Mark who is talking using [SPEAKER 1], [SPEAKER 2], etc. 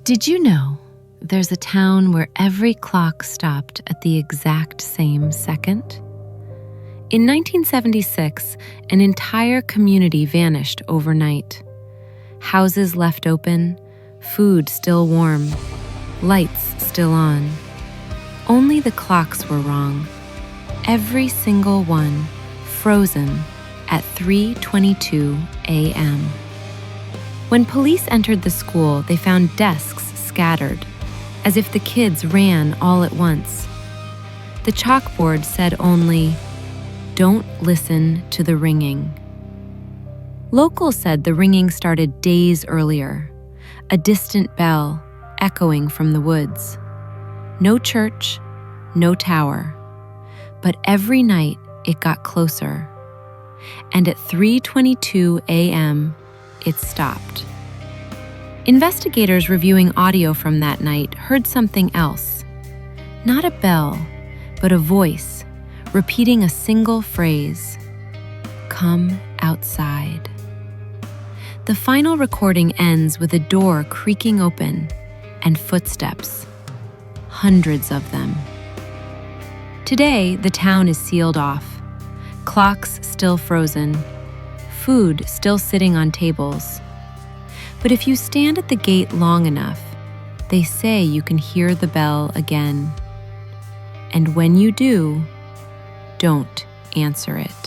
[SPEAKER 1] Did you know there's a town where every clock stopped at the exact same second? In 1976, an entire community vanished overnight. Houses left open, food still warm, lights still on. Only the clocks were wrong. Every single one frozen at 3:22 a.m. When police entered the school, they found desks scattered, as if the kids ran all at once. The chalkboard said only, "Don't listen to the ringing." Locals said the ringing started days earlier, a distant bell echoing from the woods. No church, no tower, but every night it got closer. And at 3:22 a.m., it stopped. Investigators reviewing audio from that night heard something else. Not a bell, but a voice repeating a single phrase, "Come outside." The final recording ends with a door creaking open and footsteps, hundreds of them. Today, the town is sealed off, clocks still frozen, food still sitting on tables. But if you stand at the gate long enough, they say you can hear the bell again. And when you do, don't answer it.